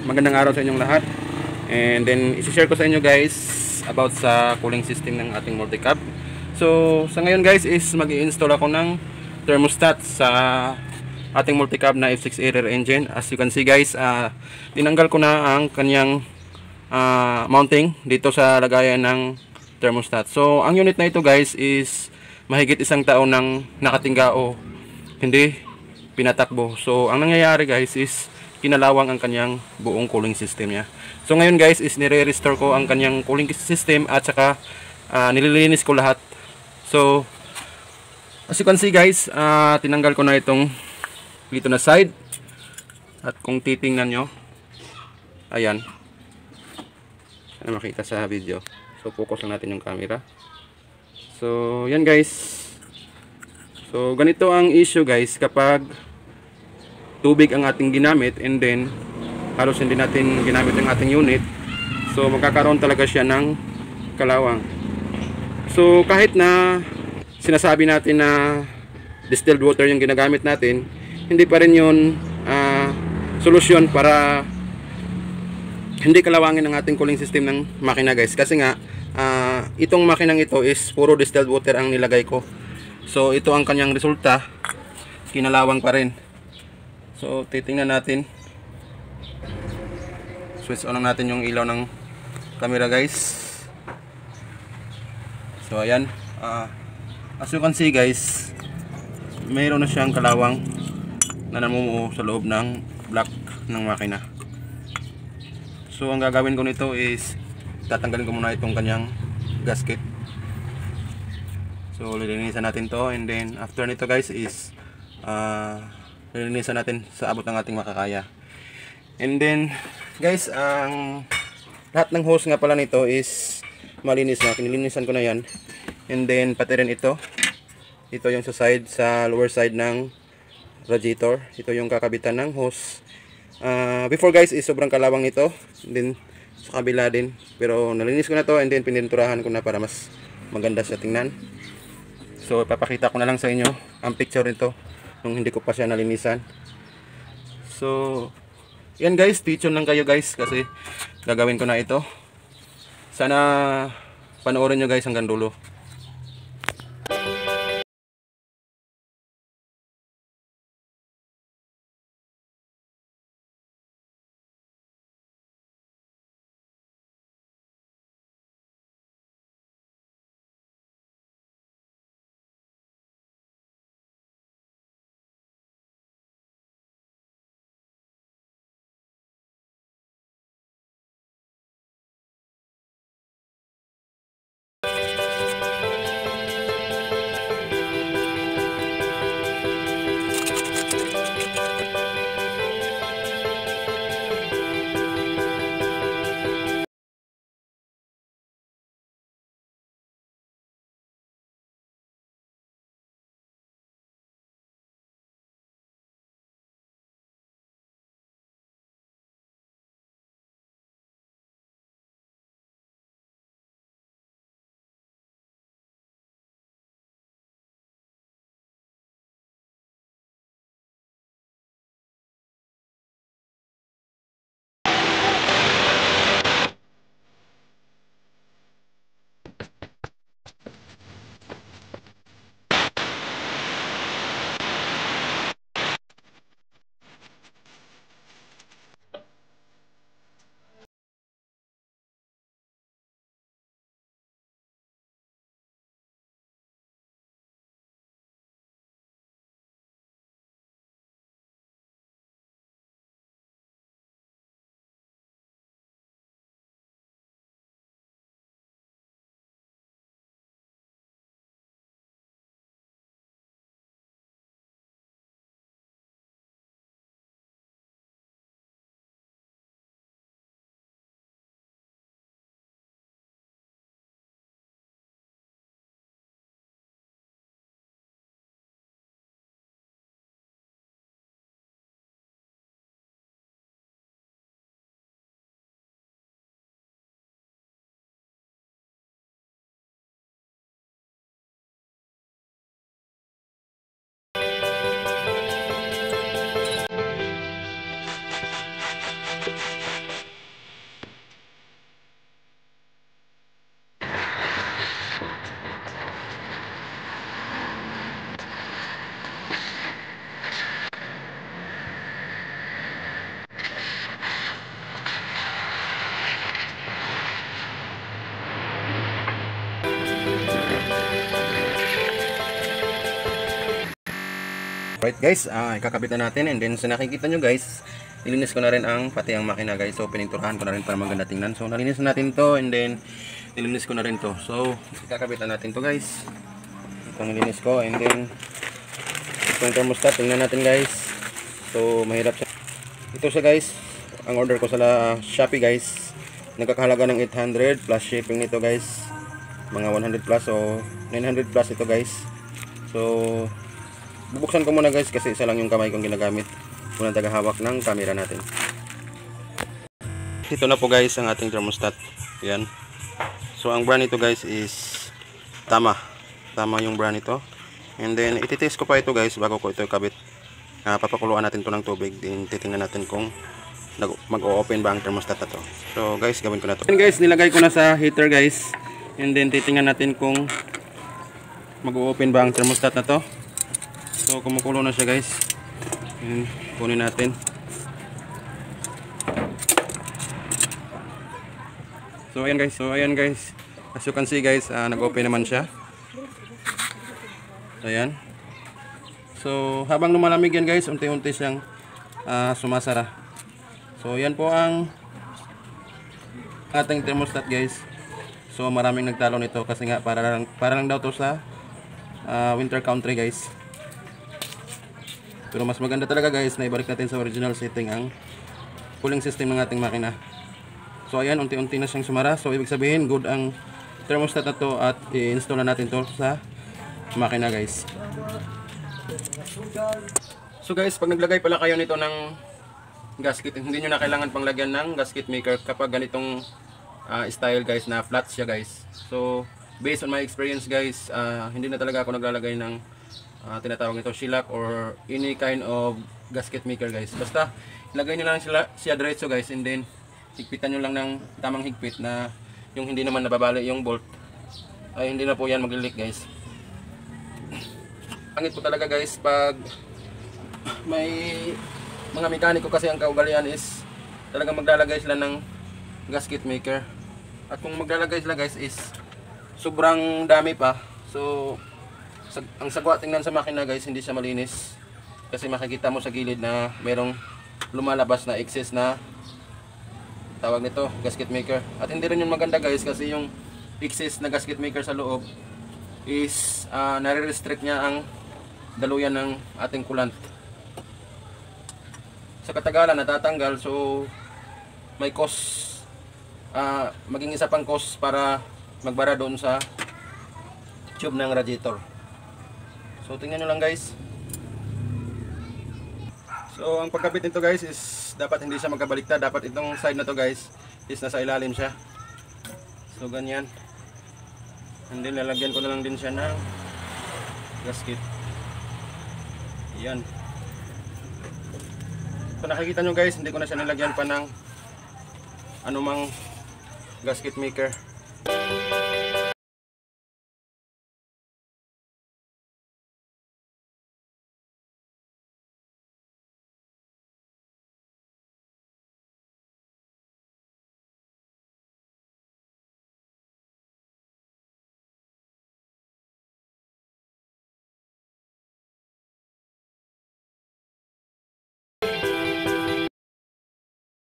magandang araw sa inyong lahat. And then i-share ko sa inyo guys about sa cooling system ng ating multi-cab. So sa ngayon guys is mag-i-install ako ng thermostat sa ating multi-cab na F6A rear engine. As you can see guys, tinanggal ko na ang kanyang mounting dito sa lagayan ng thermostat. So ang unit na ito guys is mahigit isang taon nang nakatingga o hindi pinatakbo. So ang nangyayari guys is kinalawang ang kanyang buong cooling system niya. So ngayon guys is nire-restore ko ang kanyang cooling system at saka nililinis ko lahat. So as you can see guys, tinanggal ko na itong dito na side. At kung titingnan nyo, ayan, sana makita sa video. So focus lang natin yung camera. So yan guys. So ganito ang issue guys kapag tubig ang ating ginamit and then halos hindi natin ginamit ang ating unit. So magkakaroon talaga siya ng kalawang. So kahit na sinasabi natin na distilled water yung ginagamit natin, hindi pa rin yun solusyon para hindi kalawangin ang ating cooling system ng makina guys. Kasi nga itong makinang ito is puro distilled water ang nilagay ko. So ito ang kanyang resulta, kinalawang pa rin. So titingnan natin, switch on natin yung ilaw ng camera guys. So ayan, as you can see guys, mayroon na siyang kalawang na namumuo sa loob ng block ng makina. So ang gagawin ko nito is tatanggalin ko muna itong kanyang gasket. So lilinisan natin to, and then after nito guys is lilinisan natin sa abot ng ating makakaya. And then guys, ang lahat ng hose nga pala nito is malinis na, kinilinisan ko na yan. And then pati rin ito yung sa side, sa lower side ng radiator, ito yung kakabitan ng hose. Before guys is sobrang kalawang ito, and then sa kabila din, pero nalinis ko na to and then pininturahan ko na para mas maganda siya tingnan. So ipapakita ko na lang sa inyo ang picture nito nung hindi ko pa siya nalinisan. So yan guys, stay tuned lang kayo guys kasi gagawin ko na ito. Sana panoorin nyo guys hanggang dulo. Right guys, ikakabit na natin, and then sa nakikita nyo guys, nilinis ko na rin ang pati ang makina guys. So pininturahan ko na rin para maganda tingnan. So nalinis na natin to, and then nilinis ko na rin to. So ikakabit na natin to guys. Itong nilinis ko, and then itong thermostat, tingnan natin guys. So mahirap siya. Ito siya guys, ang order ko sa Shopee guys. Nagkakahalaga ng 800 plus shipping nito guys, mga 100 plus, so 900 plus ito guys. So bubuksan ko muna guys kasi isa lang yung kamay kong ginagamit. Unang tagahawak ng camera natin. Ito na po guys ang ating thermostat. Yan. So ang brand nito guys is Tama. Tama yung brand nito. And then ititest ko pa ito guys bago ko ito ikabit. Papakuluan natin to ng tubig. Then titingnan natin kung mag-o-open ba ang thermostat na to. So guys, gawin ko na to. And guys, nilagay ko na sa heater guys. And then titingnan natin kung mag-o-open ba ang thermostat na to. So kumukulo na siya guys. And kunin natin. So ayan guys. As you can see guys, nag-open naman siya. Ayan. So habang lumalamig yan guys, unti-unti siyang sumasara. So yan po ang ating thermostat guys. So maraming nagtalo nito kasi nga para lang daw to sa winter country guys. Pero mas maganda talaga guys na ibalik natin sa original setting ang cooling system ng ating makina. So ayan, unti-unti na siyang sumara. So ibig sabihin good ang thermostat na to, at i-install na natin to sa makina guys. So guys, pag naglagay pala kayo nito ng gasket, hindi nyo na kailangan pang lagyan ng gasket maker kapag ganitong style guys na flat siya guys. So based on my experience guys, hindi na talaga ako naglalagay ng tinatawag nito shellac or any kind of gasket maker guys. Basta ilagay nyo lang siya diretso guys, and then higpitan nyo lang ng tamang higpit na yung hindi naman nababali yung bolt, ay hindi na po yan mag-leak guys. Pangit po talaga guys pag may mga mekaniko kasi ang kaugalian is talagang maglalagay sila ng gasket maker, at kung maglalagay sila guys is sobrang dami pa. So ang sagwa tingnan sa makina guys, hindi siya malinis kasi makikita mo sa gilid na merong lumalabas na excess na tawag nito gasket maker, at hindi rin yung maganda guys kasi yung excess na gasket maker sa loob is nare-restrict niya ang daluyan ng ating coolant. Sa katagalan natatanggal, so may cost, maging isa pang cost para magbara doon sa tube ng radiator. So tingnan nyo lang guys. So ang pagkabit nito guys is dapat hindi siya magkabaliktad. Dapat itong side na to guys is nasa ilalim siya. So ganyan. And then lalagyan ko na lang din siya ng gasket. Yan. So nakikita nyo guys, hindi ko na siya nilagyan pa ng anumang gasket maker.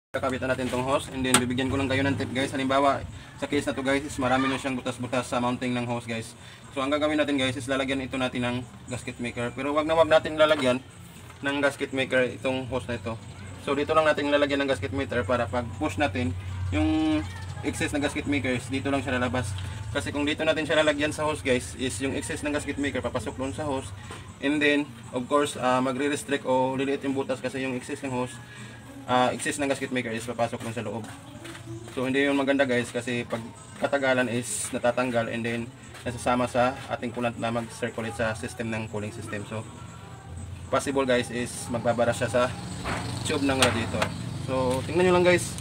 Kakabitan natin tong hose, and then bibigyan ko lang kayo ng tip guys. Halimbawa sa case na to guys is marami na siyang butas-butas sa mounting ng hose guys. So ang gagawin natin guys is lalagyan ito natin ng gasket maker, pero wag natin lalagyan ng gasket maker itong hose na ito. So dito lang natin lalagyan ng gasket maker para pag push natin yung excess na gasket makers, dito lang siya lalabas. Kasi kung dito natin siya lalagyan sa hose guys, is yung excess ng gasket maker papasok doon sa hose, and then of course magre-restrict o liliit yung butas kasi yung excess ng hose, excess ng gasket maker is papasok dun sa loob. So hindi yun maganda guys kasi pag katagalan is natatanggal, and then nasasama sa ating coolant na mag-circulate sa system ng cooling system. So possible guys is magbabara siya sa tube ng radiator. So tingnan nyo lang guys.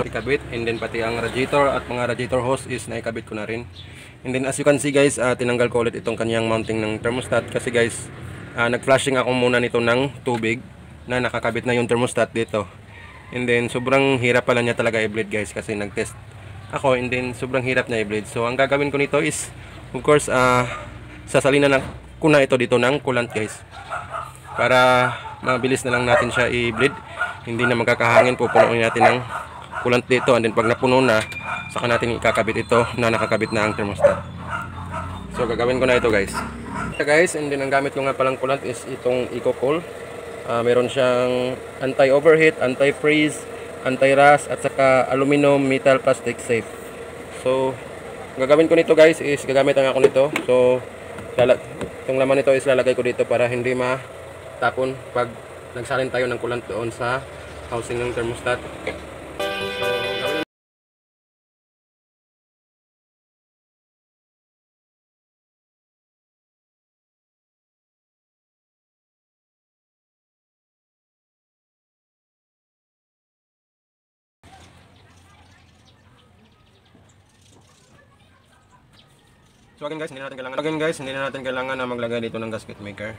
ikabit, and then pati ang radiator at mga radiator hose is naikabit ko na rin. And then as you can see guys, tinanggal ko ulit itong kanyang mounting ng thermostat kasi guys, nag-flashing ako muna nito ng tubig na nakakabit na yung thermostat dito. And then sobrang hirap pala niya talaga i-bleed guys kasi nag-test ako, and then sobrang hirap niya i-bleed. So ang gagawin ko nito is of course sasalinan ko na ito dito ng coolant guys, para mabilis na lang natin siya i-bleed, hindi na magkakahangin. Pupunuin natin ng coolant dito, and then pag napuno na, saka natin ikakabit ito na nakakabit na ang thermostat. So gagawin ko na ito guys. And then ang gamit ko nga palang coolant is itong EcoCool. Meron siyang anti-overheat, anti-freeze, anti-rust, at saka aluminum, metal, plastic safe. So gagawin ko nito guys is gagamit ako nito. So itong laman nito is lalagay ko dito para hindi matapon pag nagsalin tayo ng coolant doon sa housing ng thermostat. So again guys, hindi na natin kailangan na maglagay dito ng gasket maker.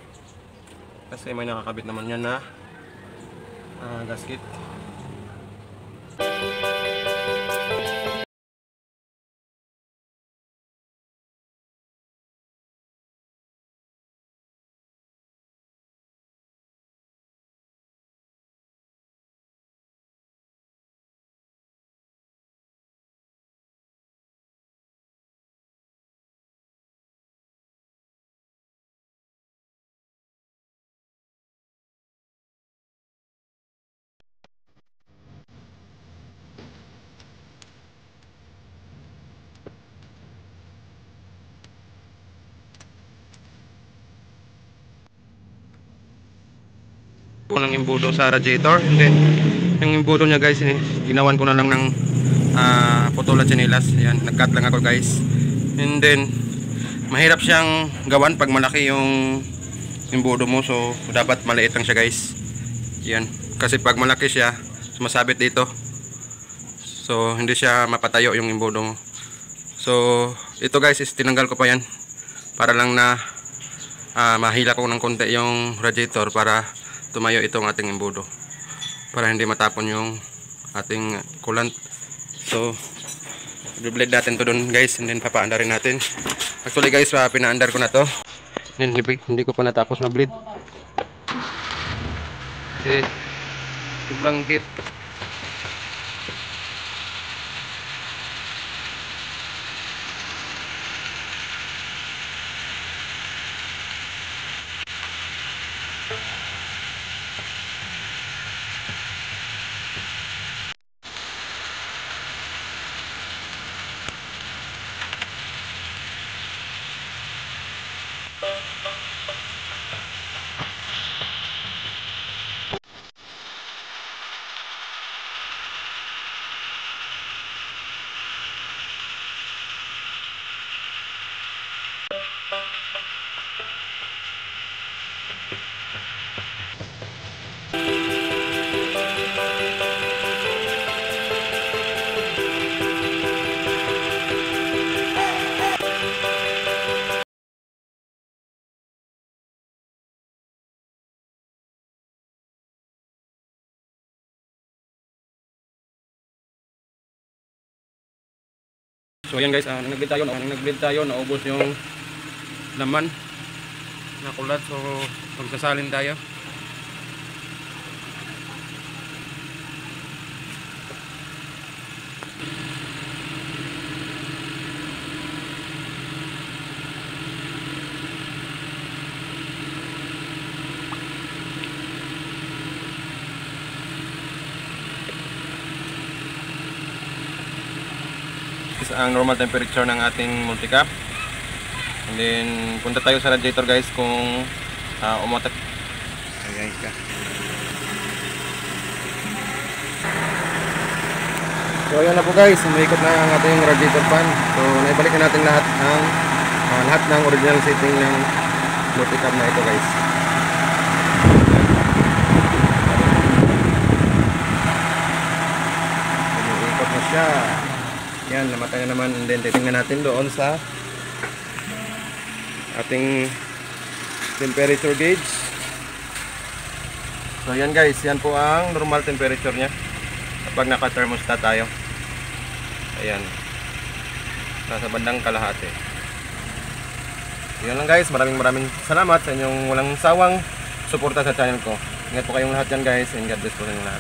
Kasi may nakakabit naman yan na gasket. Ng imbudo sa radiator, and then yung imbudo niya guys, ginawan ko na lang ng putol at tsinelas. Ayan, nag-cut lang ako guys. And then mahirap siyang gawan pag malaki yung imbudo mo, so dapat maliit lang siya guys. Yan, kasi pag malaki siya sumasabit dito, so hindi siya mapatayo yung imbudo mo. So ito guys is tinanggal ko pa yan para lang na mahila ko ng konti yung radiator para tumayo itong ating imbudo, para hindi matapon yung ating coolant. So i-bleed natin to dun guys, and then papaandar rin natin. Actually guys, pinaandar ko na to, and hindi ko pa natapos mag-bleed kasi sobrang heat. So ayan guys, nag-bleed tayo, naubos yung laman na kulat. So magsasalin tayo. Ang normal temperature ng ating multicap, and then punta tayo sa radiator guys kung umatak. Ayan ka. So ayan na po guys, umiikot na ang ating radiator fan. So naibalik na natin lahat ng original setting ng multicap na ito guys. siya. Yan, namatay na naman. And then titingnan natin doon sa ating temperature gauge. So yan guys, yan po ang normal temperature nya kapag naka-thermostat tayo. Ayan, nasa bandang kalahati. Yan lang guys, maraming salamat sa inyong walang sawang suporta sa channel ko. Ingat po kayong lahat yan guys, and God bless po sa inyong lahat.